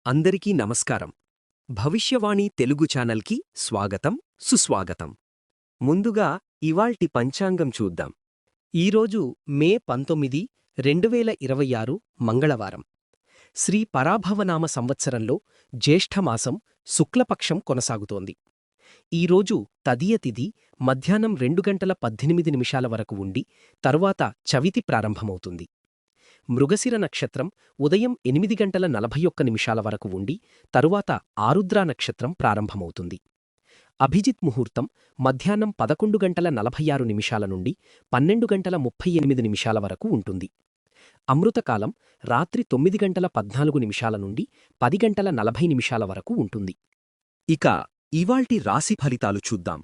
అందరికీ నమస్కారం. భవిష్యవాణి తెలుగు ఛానల్కి స్వాగతం, సుస్వాగతం. ముందుగా ఇవాల్టి పంచాంగం చూద్దాం. ఈరోజు మే 19, 2026 మంగళవారం. శ్రీ పరాభవనామ సంవత్సరంలో జ్యేష్ఠమాసం శుక్లపక్షం కొనసాగుతోంది. ఈరోజు తదియ తిథి మధ్యాహ్నం 2:18 వరకు ఉండి తరువాత చవితి ప్రారంభమవుతుంది. మృగశిర నక్షత్రం ఉదయం 8:41 వరకు ఉండి తరువాత ఆరుద్రా నక్షత్రం ప్రారంభమవుతుంది. అభిజిత్ ముహూర్తం మధ్యాహ్నం 11:46 నుండి 12:38 వరకు ఉంటుంది. అమృతకాలం రాత్రి 9:14 నుండి 10:40 వరకు ఉంటుంది. ఇక ఇవాల్టి రాశి ఫలితాలు చూద్దాం.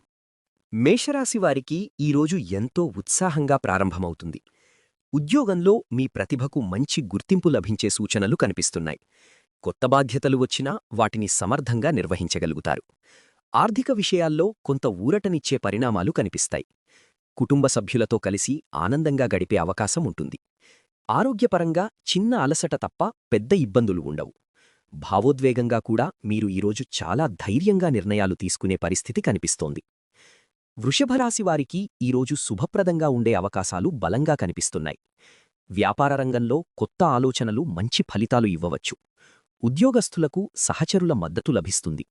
మేషరాశివారికి ఈరోజు ఎంతో ఉత్సాహంగా ప్రారంభమవుతుంది. ఉద్యోగంలో మీ ప్రతిభకు మంచి గుర్తింపు లభించే సూచనలు కనిపిస్తున్నాయి. కొత్త బాధ్యతలు వచ్చినా వాటిని సమర్థంగా నిర్వహించగలుగుతారు. ఆర్థిక విషయాల్లో కొంత ఊరటనిచ్చే పరిణామాలు కనిపిస్తాయి. కుటుంబ సభ్యులతో కలిసి ఆనందంగా గడిపే అవకాశం ఉంటుంది. ఆరోగ్యపరంగా చిన్న అలసట తప్ప పెద్ద ఇబ్బందులు ఉండవు. భావోద్వేగంగా కూడా మీరు ఈరోజు చాలా ధైర్యంగా నిర్ణయాలు తీసుకునే పరిస్థితి కనిపిస్తోంది. వృషభరాశివారికి ఈరోజు శుభప్రదంగా ఉండే అవకాశాలు బలంగా కనిపిస్తున్నాయి. వ్యాపార రంగంలో కొత్త ఆలోచనలు మంచి ఫలితాలు ఇవ్వవచ్చు. ఉద్యోగస్తులకు సహచరుల మద్దతు లభిస్తుంది.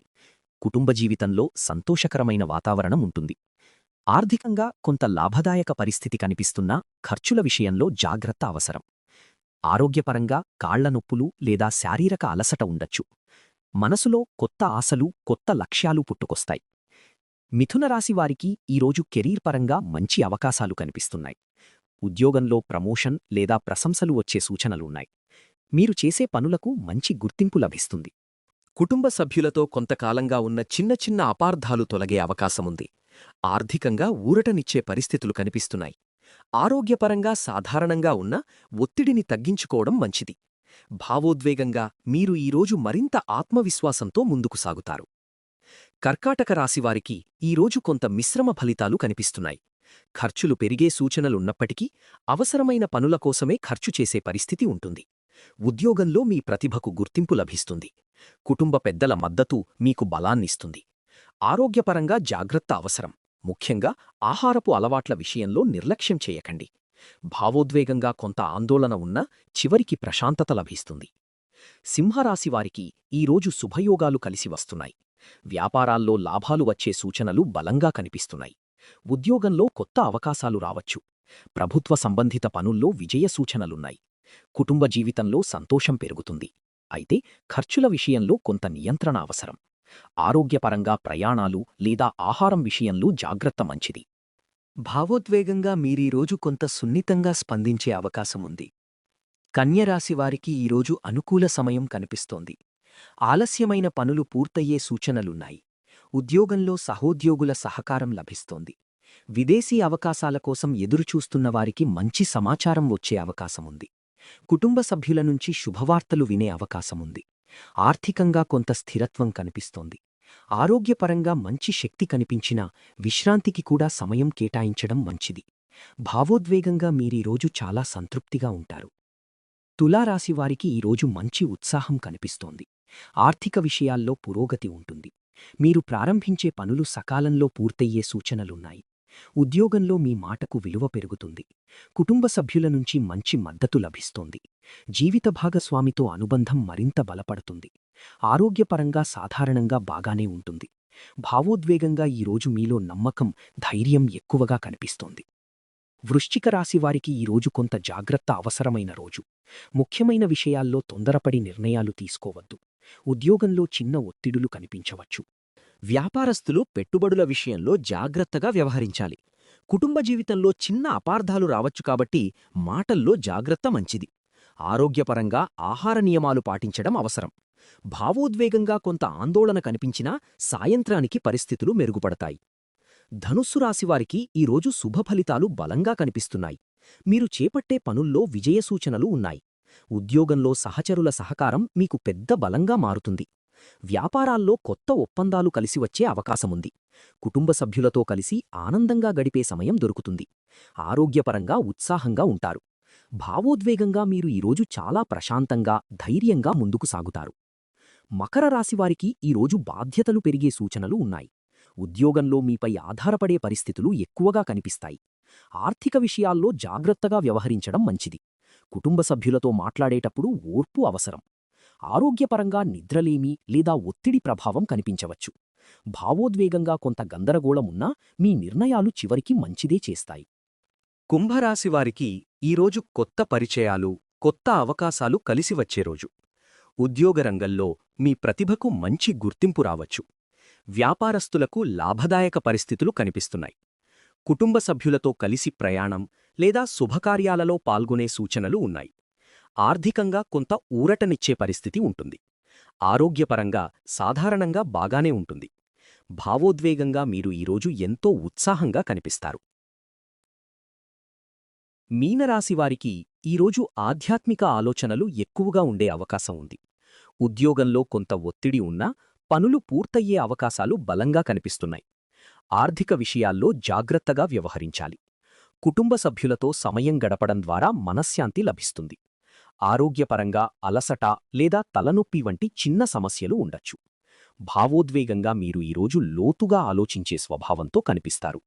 కుటుంబ జీవితంలో సంతోషకరమైన వాతావరణం ఉంటుంది. ఆర్థికంగా కొంత లాభదాయక పరిస్థితి కనిపిస్తున్నా ఖర్చుల విషయంలో జాగ్రత్త అవసరం. ఆరోగ్యపరంగా కాళ్ల నొప్పులు లేదా శారీరక అలసట ఉండొచ్చు. మనసులో కొత్త ఆశలు, కొత్త లక్ష్యాలు పుట్టుకొస్తాయి. మిథునరాశివారికి ఈరోజు కెరీర్ పరంగా మంచి అవకాశాలు కనిపిస్తున్నాయి. ఉద్యోగంలో ప్రమోషన్ లేదా ప్రశంసలు వచ్చే సూచనలున్నాయి. మీరు చేసే పనులకు మంచి గుర్తింపు లభిస్తుంది. కుటుంబ సభ్యులతో కొంతకాలంగా ఉన్న చిన్న చిన్న అపార్థాలు తొలగే అవకాశముంది. ఆర్థికంగా ఊరటనిచ్చే పరిస్థితులు కనిపిస్తున్నాయి. ఆరోగ్యపరంగా సాధారణంగా ఉన్న ఒత్తిడిని తగ్గించుకోవడం మంచిది. భావోద్వేగంగా మీరు ఈరోజు మరింత ఆత్మవిశ్వాసంతో ముందుకు సాగుతారు. కర్కాటక రాశివారికి ఈరోజు కొంత మిశ్రమ ఫలితాలు కనిపిస్తున్నాయి. ఖర్చులు పెరిగే సూచనలున్నప్పటికీ అవసరమైన పనుల కోసమే ఖర్చు చేసే పరిస్థితి ఉంటుంది. ఉద్యోగంలో మీ ప్రతిభకు గుర్తింపు లభిస్తుంది. కుటుంబ పెద్దల మద్దతు మీకు బలాన్నిస్తుంది. ఆరోగ్యపరంగా జాగ్రత్త అవసరం. ముఖ్యంగా ఆహారపు అలవాట్ల విషయంలో నిర్లక్ష్యం చేయకండి. భావోద్వేగంగా కొంత ఆందోళన ఉన్నా చివరికి ప్రశాంతత లభిస్తుంది. సింహరాశివారికి ఈరోజు శుభయోగాలు కలిసి వస్తున్నాయి. వ్యాపారాల్లో లాభాలు వచ్చే సూచనలు బలంగా కనిపిస్తున్నాయి. ఉద్యోగంలో కొత్త అవకాశాలు రావచ్చు. ప్రభుత్వ సంబంధిత పనుల్లో విజయ సూచనలున్నాయి. కుటుంబ జీవితంలో సంతోషం పెరుగుతుంది. అయితే ఖర్చుల విషయంలో కొంత నియంత్రణ అవసరం. ఆరోగ్యపరంగా ప్రయాణాలు లేదా ఆహారం విషయంలో జాగ్రత్త మంచిది. భావోద్వేగంగా మీరీరోజు కొంత సున్నితంగా స్పందించే అవకాశముంది. కన్యరాశివారికి ఈరోజు అనుకూల సమయం కనిపిస్తోంది. ఆలస్యమైన పనులు పూర్తయ్యే సూచనలున్నాయి. ఉద్యోగంలో సహోద్యోగుల సహకారం లభిస్తోంది. విదేశీ అవకాశాల కోసం ఎదురుచూస్తున్నవారికి మంచి సమాచారం వచ్చే అవకాశముంది. కుటుంబ సభ్యుల నుంచి శుభవార్తలు వినే అవకాశముంది. ఆర్థికంగా కొంత స్థిరత్వం కనిపిస్తోంది. ఆరోగ్యపరంగా మంచి శక్తి కనిపించినా విశ్రాంతికి కూడా సమయం కేటాయించడం మంచిది. భావోద్వేగంగా మీరీరోజు చాలా సంతృప్తిగా ఉంటారు. తులారాశివారికి ఈరోజు మంచి ఉత్సాహం కనిపిస్తోంది. ఆర్థిక విషయాల్లో పురోగతి ఉంటుంది. మీరు ప్రారంభించే పనులు సకాలంలో పూర్తయ్యే సూచనలున్నాయి. ఉద్యోగంలో మీ మాటకు విలువ పెరుగుతుంది. కుటుంబ సభ్యుల నుంచి మంచి మద్దతు లభిస్తోంది. జీవిత భాగస్వామితో అనుబంధం మరింత బలపడుతుంది. ఆరోగ్యపరంగా సాధారణంగా బాగానే ఉంటుంది. భావోద్వేగంగా ఈరోజు మీలో నమ్మకం, ధైర్యం ఎక్కువగా కనిపిస్తోంది. వృశ్చిక రాశివారికి ఈరోజు కొంత జాగ్రత్త అవసరమైన రోజు. ముఖ్యమైన విషయాల్లో తొందరపడి నిర్ణయాలు తీసుకోవద్దు. ఉద్యోగంలో చిన్న ఒత్తిడులు కనిపించవచ్చు. వ్యాపారస్తులు పెట్టుబడుల విషయంలో జాగ్రత్తగా వ్యవహరించాలి. కుటుంబ జీవితంలో చిన్న అపార్థాలు రావచ్చు కాబట్టి మాటల్లో జాగ్రత్త మంచిది. ఆరోగ్యపరంగా ఆహార నియమాలు పాటించడం అవసరం. భావోద్వేగంగా కొంత ఆందోళన కనిపించినా సాయంత్రానికి పరిస్థితులు మెరుగుపడతాయి. ధనుస్సు రాశివారికి ఈరోజు శుభఫలితాలు బలంగా కనిపిస్తున్నాయి. మీరు చేపట్టే పనుల్లో విజయ సూచనలు ఉన్నాయి. ఉద్యోగంలో సహచరుల సహకారం మీకు పెద్ద బలంగా మారుతుంది. వ్యాపారాల్లో కొత్త ఒప్పందాలు కలిసివచ్చే అవకాశముంది. కుటుంబ సభ్యులతో కలిసి ఆనందంగా గడిపే సమయం దొరుకుతుంది. ఆరోగ్యపరంగా ఉత్సాహంగా ఉంటారు. భావోద్వేగంగా మీరు ఈరోజు చాలా ప్రశాంతంగా, ధైర్యంగా ముందుకు సాగుతారు. మకర రాశివారికి ఈరోజు బాధ్యతలు పెరిగే సూచనలు ఉన్నాయి. ఉద్యోగంలో మీపై ఆధారపడే పరిస్థితులు ఎక్కువగా కనిపిస్తాయి. ఆర్థిక విషయాల్లో జాగ్రత్తగా వ్యవహరించడం మంచిది. కుటుంబ సభ్యులతో మాట్లాడేటప్పుడు ఓర్పు అవసరం. ఆరోగ్యపరంగా నిద్రలేమి లేదా ఒత్తిడి ప్రభావం కనిపించవచ్చు. భావోద్వేగంగా కొంత గందరగోళం ఉన్నా మీ నిర్ణయాలు చివరికి మంచిదే చేస్తాయి. కుంభరాశివారికి ఈరోజు కొత్త పరిచయాలు, కొత్త అవకాశాలు కలిసి వచ్చే రోజు. ఉద్యోగరంగంలో మీ ప్రతిభకు మంచి గుర్తింపు రావచ్చు. వ్యాపారస్తులకు లాభదాయక పరిస్థితులు కనిపిస్తున్నాయి. కుటుంబ సభ్యులతో కలిసి ప్రయాణం లేదా శుభకార్యాలలో పాల్గొనే సూచనలు ఉన్నాయి. ఆర్థికంగా కొంత ఊరటనిచ్చే పరిస్థితి ఉంటుంది. ఆరోగ్యపరంగా సాధారణంగా బాగానే ఉంటుంది. భావోద్వేగంగా మీరు ఈరోజు ఎంతో ఉత్సాహంగా కనిపిస్తారు. మీనరాశివారికి ఈరోజు ఆధ్యాత్మిక ఆలోచనలు ఎక్కువగా ఉండే అవకాశం ఉంది. ఉద్యోగంలో కొంత ఒత్తిడి ఉన్నా పనులు పూర్తయ్యే అవకాశాలు బలంగా కనిపిస్తున్నాయి. ఆర్థిక విషయాల్లో జాగ్రత్తగా వ్యవహరించాలి. కుటుంబ సభ్యులతో సమయం గడపడం ద్వారా మనశ్శాంతి లభిస్తుంది. ఆరోగ్యపరంగా అలసట లేదా తలనొప్పి వంటి చిన్న సమస్యలు ఉండొచ్చు. భావోద్వేగంగా మీరు ఈరోజు లోతుగా ఆలోచించే స్వభావంతో కనిపిస్తారు.